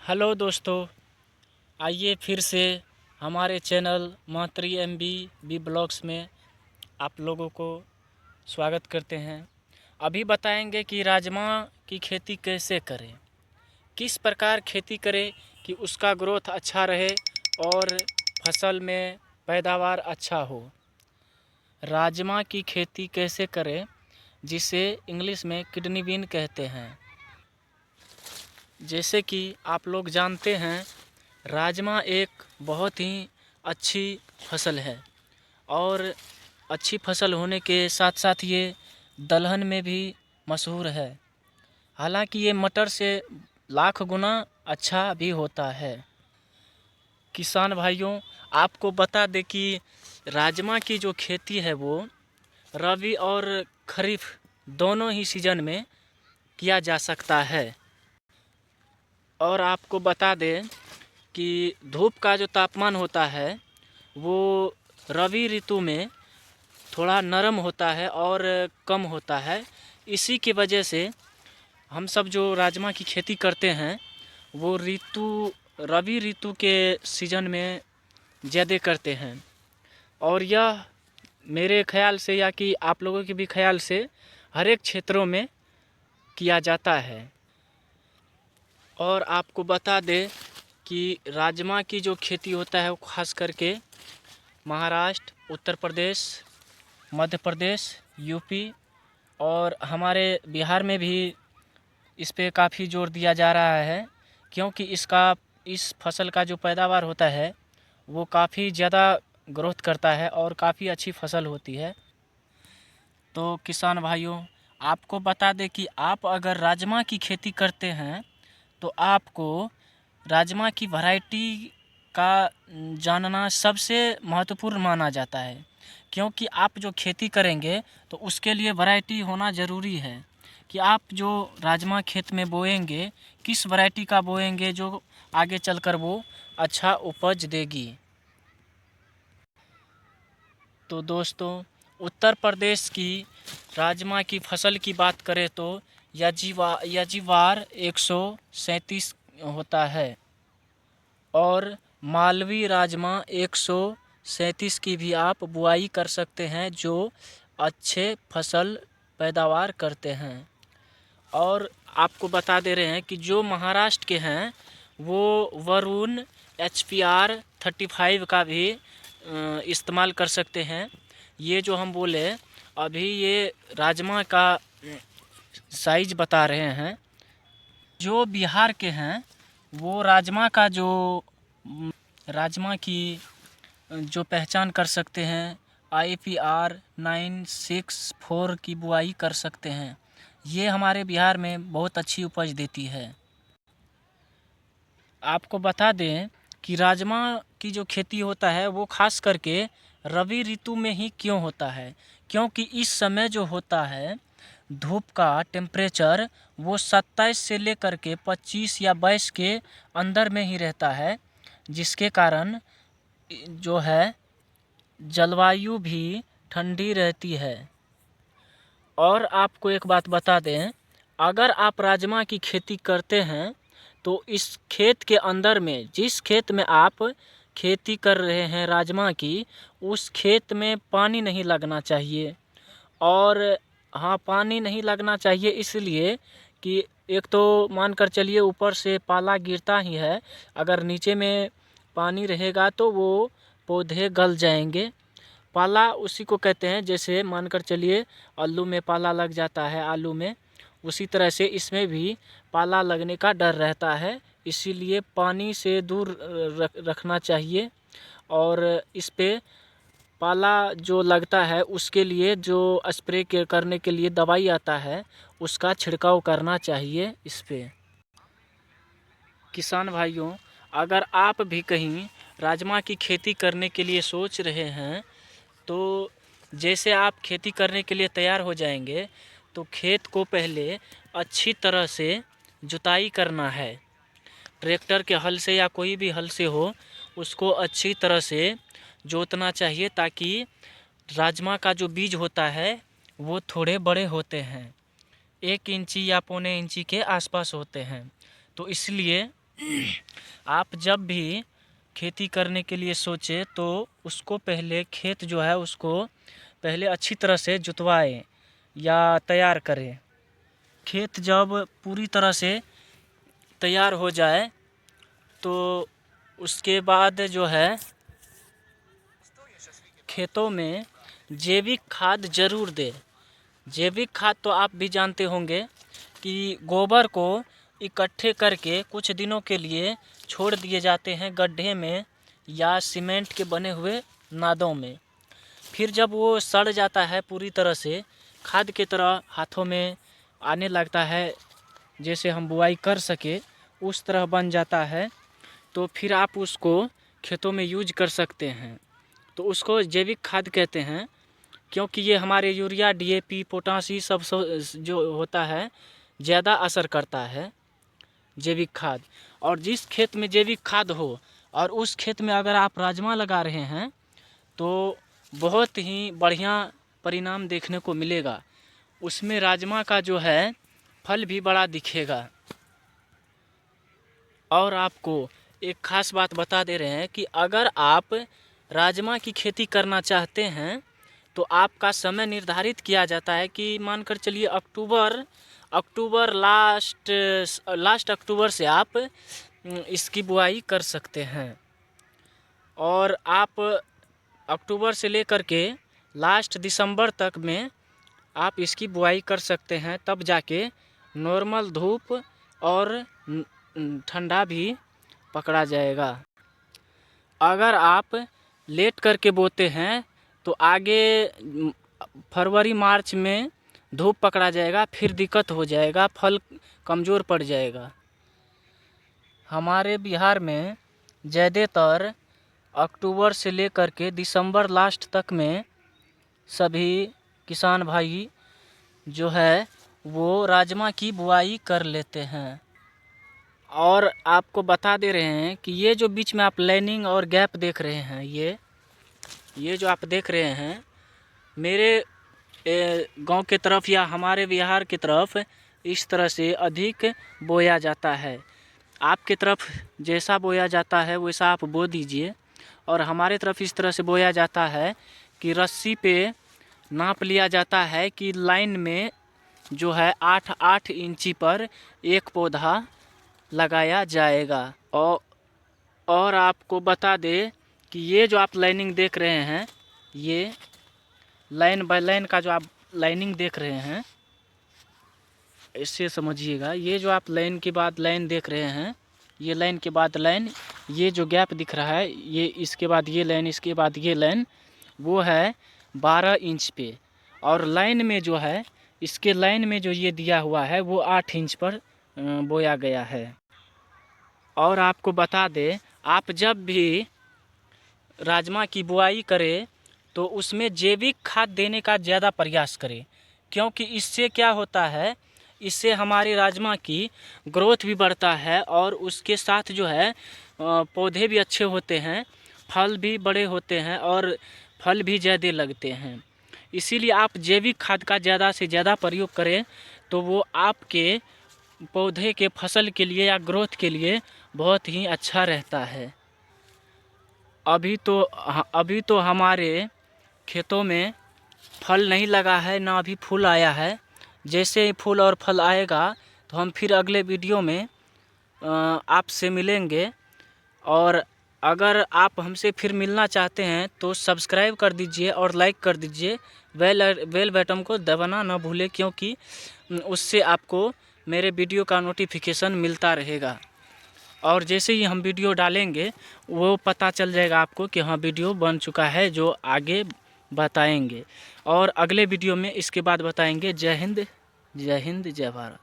Hello दोस्तों, आइए फिर से हमारे चैनल मातृ बी ब्लॉग्स में आप लोगों को स्वागत करते हैं। अभी बताएंगे कि राजमा की खेती कैसे करें, किस प्रकार खेती करें कि उसका ग्रोथ अच्छा रहे और फसल में पैदावार अच्छा हो। राजमा की खेती कैसे करें जिसे इंग्लिश में किडनी बीन कहते हैं। जैसे कि आप लोग जानते हैं, राजमा एक बहुत ही अच्छी फसल है और अच्छी फसल होने के साथ साथ ये दलहन में भी मशहूर है। हालांकि ये मटर से लाख गुना अच्छा भी होता है। किसान भाइयों, आपको बता दें कि राजमा की जो खेती है वो रबी और खरीफ दोनों ही सीजन में किया जा सकता है। और आपको बता दें कि धूप का जो तापमान होता है वो रबी ऋतु में थोड़ा नरम होता है और कम होता है। इसी की वजह से हम सब जो राजमा की खेती करते हैं वो रबी ऋतु के सीज़न में ज़्यादा करते हैं। और यह मेरे ख्याल से या कि आप लोगों के भी ख्याल से हर एक क्षेत्रों में किया जाता है। और आपको बता दें कि राजमा की जो खेती होता है वो खास करके महाराष्ट्र, उत्तर प्रदेश, मध्य प्रदेश, यूपी और हमारे बिहार में भी इस पे काफ़ी जोर दिया जा रहा है, क्योंकि इस फसल का जो पैदावार होता है वो काफ़ी ज़्यादा ग्रोथ करता है और काफ़ी अच्छी फसल होती है। तो किसान भाइयों, आपको बता दें कि आप अगर राजमा की खेती करते हैं तो आपको राजमा की वैरायटी का जानना सबसे महत्वपूर्ण माना जाता है, क्योंकि आप जो खेती करेंगे तो उसके लिए वैरायटी होना ज़रूरी है कि आप जो राजमा खेत में बोएंगे किस वैरायटी का बोएंगे जो आगे चलकर वो अच्छा उपज देगी। तो दोस्तों, उत्तर प्रदेश की राजमा की फसल की बात करें तो यजीवार 137 होता है और मालवी राजमा 137 की भी आप बुआई कर सकते हैं जो अच्छे फसल पैदावार करते हैं। और आपको बता दे रहे हैं कि जो महाराष्ट्र के हैं वो वरुण HPR 35 का भी इस्तेमाल कर सकते हैं। ये जो हम बोले अभी ये राजमा का साइज बता रहे हैं। जो बिहार के हैं वो राजमा की जो पहचान कर सकते हैं IPR 964 की बुआई कर सकते हैं। ये हमारे बिहार में बहुत अच्छी उपज देती है। आपको बता दें कि राजमा की जो खेती होता है वो खास करके रबी ऋतु में ही क्यों होता है, क्योंकि इस समय जो होता है धूप का टेम्परेचर वो 27 से लेकर के 25 या 22 के अंदर में ही रहता है, जिसके कारण जो है जलवायु भी ठंडी रहती है। और आपको एक बात बता दें, अगर आप राजमा की खेती करते हैं तो इस खेत के अंदर में जिस खेत में आप खेती कर रहे हैं राजमा की, उस खेत में पानी नहीं लगना चाहिए। और हाँ, पानी नहीं लगना चाहिए इसलिए कि एक तो मानकर चलिए ऊपर से पाला गिरता ही है, अगर नीचे में पानी रहेगा तो वो पौधे गल जाएंगे। पाला उसी को कहते हैं, जैसे मानकर चलिए आलू में पाला लग जाता है आलू में, उसी तरह से इसमें भी पाला लगने का डर रहता है, इसीलिए पानी से दूर रखना चाहिए। और इस पे पाला जो लगता है उसके लिए जो स्प्रे करने के लिए दवाई आता है उसका छिड़काव करना चाहिए इस पे। किसान भाइयों, अगर आप भी कहीं राजमा की खेती करने के लिए सोच रहे हैं तो जैसे आप खेती करने के लिए तैयार हो जाएंगे तो खेत को पहले अच्छी तरह से जुताई करना है। ट्रैक्टर के हल से या कोई भी हल से हो, उसको अच्छी तरह से जोतना चाहिए ताकि राजमा का जो बीज होता है वो थोड़े बड़े होते हैं, 1 इंची या 1.25 इंची के आसपास होते हैं। तो इसलिए आप जब भी खेती करने के लिए सोचे तो उसको पहले खेत जो है उसको पहले अच्छी तरह से जुतवाएं या तैयार करें। खेत जब पूरी तरह से तैयार हो जाए तो उसके बाद जो है खेतों में जैविक खाद ज़रूर दें। जैविक खाद तो आप भी जानते होंगे कि गोबर को इकट्ठे करके कुछ दिनों के लिए छोड़ दिए जाते हैं गड्ढे में या सीमेंट के बने हुए नादों में। फिर जब वो सड़ जाता है पूरी तरह से खाद की तरह हाथों में आने लगता है, जैसे हम बुआई कर सके उस तरह बन जाता है, तो फिर आप उसको खेतों में यूज कर सकते हैं। तो उसको जैविक खाद कहते हैं, क्योंकि ये हमारे यूरिया, डीएपी, पोटाश ये सब जो होता है ज़्यादा असर करता है जैविक खाद। और जिस खेत में जैविक खाद हो और उस खेत में अगर आप राजमा लगा रहे हैं तो बहुत ही बढ़िया परिणाम देखने को मिलेगा। उसमें राजमा का जो है फल भी बड़ा दिखेगा। और आपको एक ख़ास बात बता दे रहे हैं कि अगर आप राजमा की खेती करना चाहते हैं तो आपका समय निर्धारित किया जाता है कि मानकर चलिए अक्टूबर लास्ट अक्टूबर से आप इसकी बुआई कर सकते हैं। और आप अक्टूबर से लेकर के लास्ट दिसंबर तक में आप इसकी बुआई कर सकते हैं, तब जाके नॉर्मल धूप और ठंडा भी पकड़ा जाएगा। अगर आप लेट करके बोते हैं तो आगे फरवरी मार्च में धूप पकड़ा जाएगा, फिर दिक्कत हो जाएगा, फल कमज़ोर पड़ जाएगा। हमारे बिहार में ज़्यादातर अक्टूबर से लेकर के दिसंबर लास्ट तक में सभी किसान भाई जो है वो राजमा की बुआई कर लेते हैं। और आपको बता दे रहे हैं कि ये जो बीच में आप लाइनिंग और गैप देख रहे हैं, ये जो आप देख रहे हैं, मेरे गांव के तरफ या हमारे बिहार की तरफ इस तरह से अधिक बोया जाता है। आपके तरफ जैसा बोया जाता है वैसा आप बो दीजिए। और हमारे तरफ इस तरह से बोया जाता है कि रस्सी पे नाप लिया जाता है कि लाइन में जो है 8 इंची पर एक पौधा लगाया जाएगा। और आपको बता दें कि ये जो आप लाइनिंग देख रहे हैं, ये लाइन बाय लाइन का जो आप लाइनिंग देख रहे हैं, इससे समझिएगा। ये जो आप लाइन के बाद लाइन देख रहे हैं, ये लाइन के बाद लाइन, ये जो गैप दिख रहा है, ये इसके बाद ये लाइन, इसके बाद ये लाइन, वो है 12 इंच पे। और लाइन में जो है, इसके लाइन में जो ये दिया हुआ है वो 8 इंच पर बोया गया है। और आपको बता दें, आप जब भी राजमा की बुआई करें तो उसमें जैविक खाद देने का ज़्यादा प्रयास करें, क्योंकि इससे क्या होता है, इससे हमारे राजमा की ग्रोथ भी बढ़ता है और उसके साथ जो है पौधे भी अच्छे होते हैं, फल भी बड़े होते हैं और फल भी ज़्यादा लगते हैं। इसीलिए आप जैविक खाद का ज़्यादा से ज़्यादा प्रयोग करें तो वो आपके पौधे के फसल के लिए या ग्रोथ के लिए बहुत ही अच्छा रहता है। अभी तो हमारे खेतों में फल नहीं लगा है, ना अभी फूल आया है। जैसे ही फूल और फल आएगा तो हम फिर अगले वीडियो में आपसे मिलेंगे। और अगर आप हमसे फिर मिलना चाहते हैं तो सब्सक्राइब कर दीजिए और लाइक कर दीजिए। बेल बटन को दबाना ना भूलें, क्योंकि उससे आपको मेरे वीडियो का नोटिफिकेशन मिलता रहेगा। और जैसे ही हम वीडियो डालेंगे वो पता चल जाएगा आपको कि हाँ वीडियो बन चुका है, जो आगे बताएंगे। और अगले वीडियो में इसके बाद बताएंगे। जय हिंद, जय भारत।